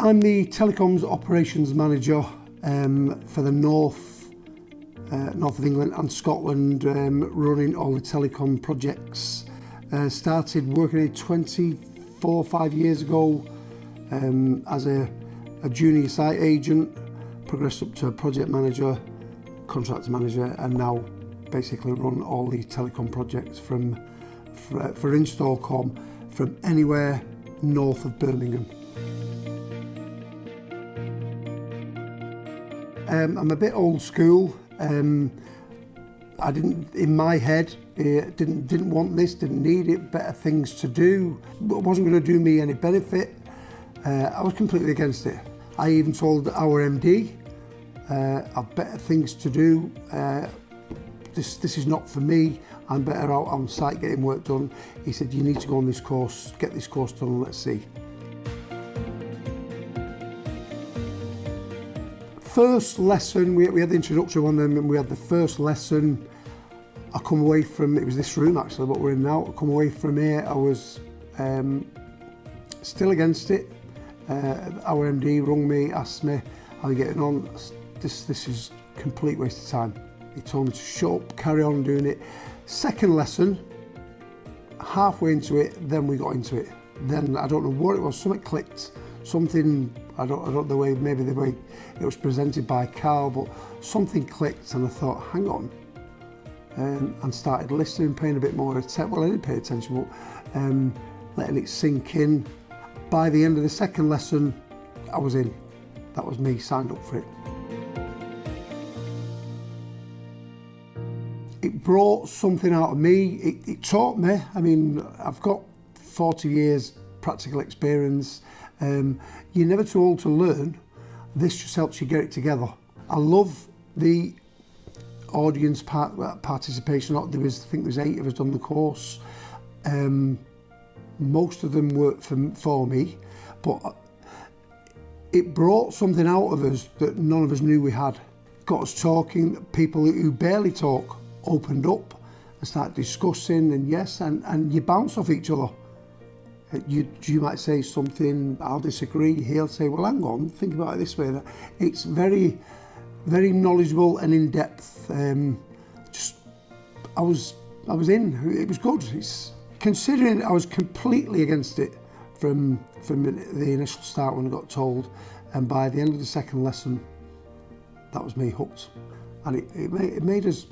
I'm the Telecoms Operations Manager for the north of England and Scotland, running all the telecom projects. Started working here 5 years ago as a junior site agent, progressed up to a project manager, contracts manager, and now basically run all the telecom projects for Instalcom from anywhere north of Birmingham. I'm a bit old school. I didn't, in my head, didn't want this, didn't need it, better things to do. It wasn't going to do me any benefit. I was completely against it. I even told our MD, I've better things to do. This is not for me. I'm better out on site getting work done. He said, you need to go on this course, get this course done, and let's see. First lesson, we had the introductory one, then we had the first lesson. I come away from, it was this room actually, what we're in now. I come away from here, I was still against it. Our MD rung me, asked me, how are you getting on? This is a complete waste of time. He told me to shut up, carry on doing it. Second lesson, halfway into it, then we got into it. Then I don't know what it was, something clicked. Something, I don't know the way it was presented by Karl, but something clicked and I thought, hang on. And started listening, paying a bit more attention. Well, I didn't pay attention, but letting it sink in. By the end of the second lesson, I was in. That was me, signed up for it. It brought something out of me. It taught me. I mean, I've got 40 years practical experience. You're never too old to learn. This just helps you get it together. I love the audience participation. I think there was 8 of us done the course. Most of them worked for me, but it brought something out of us that none of us knew we had. Got us talking. People who barely talk opened up and started discussing, and you bounce off each other. You might say something, I'll disagree, he'll say, well, hang on, think about it this way. It's very, very knowledgeable and in-depth. I was in, it was good. Considering I was completely against it from the initial start when I got told, and by the end of the second lesson, that was me hooked. And it made us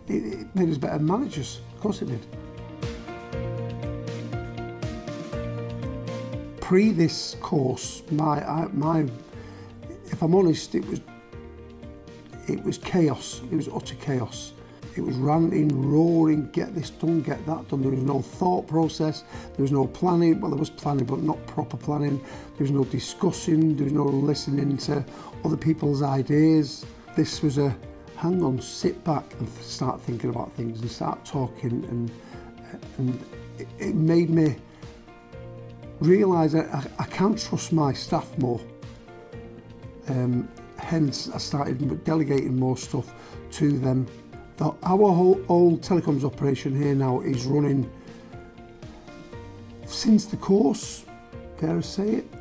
better managers, of course it did. Pre this course, if I'm honest, it was chaos. It was utter chaos. It was ranting, roaring, get this done, get that done. There was no thought process. There was no planning. Well, there was planning, but not proper planning. There was no discussing. There was no listening to other people's ideas. This was a hang on, sit back and start thinking about things and start talking, and it made me realise that I can't trust my staff more. Hence, I started delegating more stuff to them. Our whole telecoms operation here now is running, since the course, dare I say it,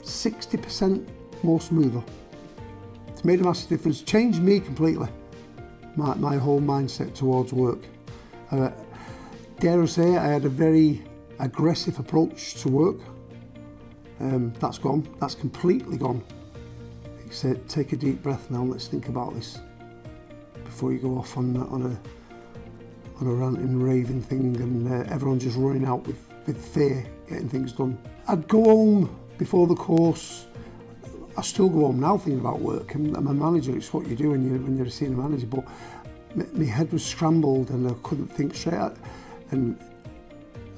60% more smoother. It's made a massive difference, changed me completely, my whole mindset towards work. Dare I say, I had a very aggressive approach to work. That's gone, that's completely gone. He said, take a deep breath now, let's think about this before you go off on a ranting, raving thing, and everyone just running out with fear, getting things done. I'd go home before the course. I still go home now thinking about work. I'm a manager, it's what you do when you're a senior manager, but my head was scrambled and I couldn't think straight. And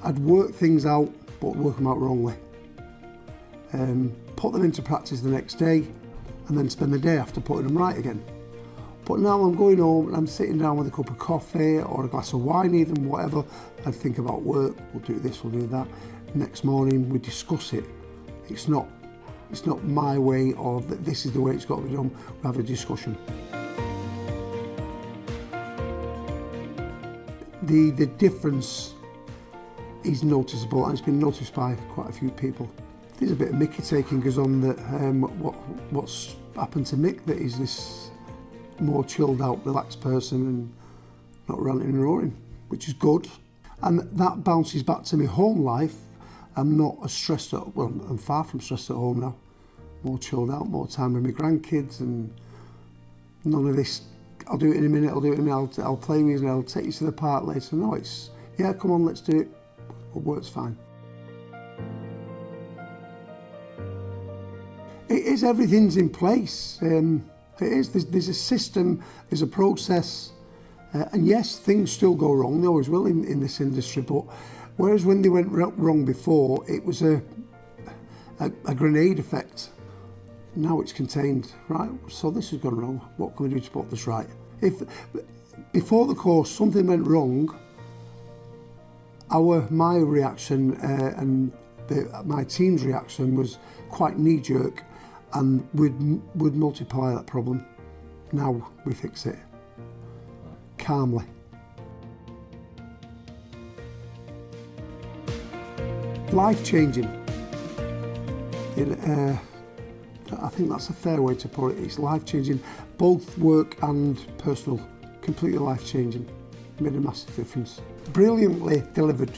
I'd work things out, but work them out wrongly. Put them into practice the next day, and then spend the day after putting them right again. But now I'm going home and I'm sitting down with a cup of coffee or a glass of wine, even whatever. I'd think about work, we'll do this, we'll do that. Next morning we discuss it. It's not my way, or that this is the way it's got to be done. We have a discussion. The difference is noticeable, and it's been noticed by quite a few people. There's a bit of Mickey taking us on that what's happened to Mick, that he's this more chilled out, relaxed person and not ranting and roaring, which is good. And that bounces back to my home life. I'm not as stressed out, well, I'm far from stressed at home now. More chilled out, more time with my grandkids, and none of this, I'll do it in a minute, I'll play with you and I'll take you to the park later. No, it's, yeah, come on, let's do it. It works fine. It is, everything's in place. It is, there's a system, there's a process, and yes, things still go wrong, they always will in this industry, but whereas when they went wrong before, it was a grenade effect. Now it's contained, right? So this has gone wrong, what can we do to put this right? If before the course something went wrong, my reaction and my team's reaction was quite knee-jerk, and we'd multiply that problem. Now we fix it calmly. Life-changing. I think that's a fair way to put it. It's life-changing, both work and personal. Completely life-changing. Made a massive difference. Brilliantly delivered.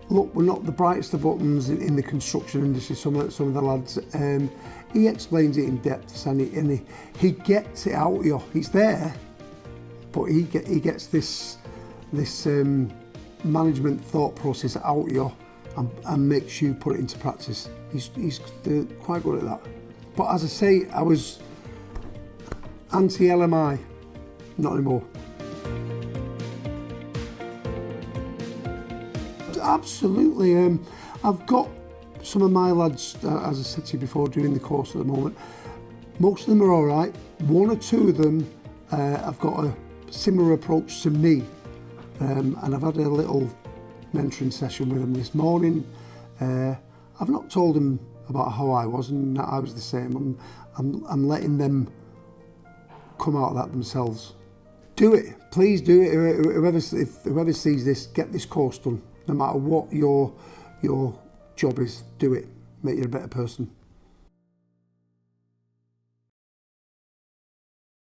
Look, we're not the brightest of buttons in the construction industry, some of the lads. He explains it in depth, and he gets it out of you. It's there, but he gets this management thought process out of you and makes you put it into practice. He's quite good at that. But as I say, I was anti-LMI, not anymore. Absolutely. I've got some of my lads, as I said to you before, doing the course at the moment. Most of them are all right. One or two of them have got a similar approach to me, and I've had a little mentoring session with them this morning. I've not told them about how I was and that I was the same. I'm letting them come out of that themselves. Do it, please do it. Whoever sees this, get this course done. No matter what your job is, do it. Make you a better person.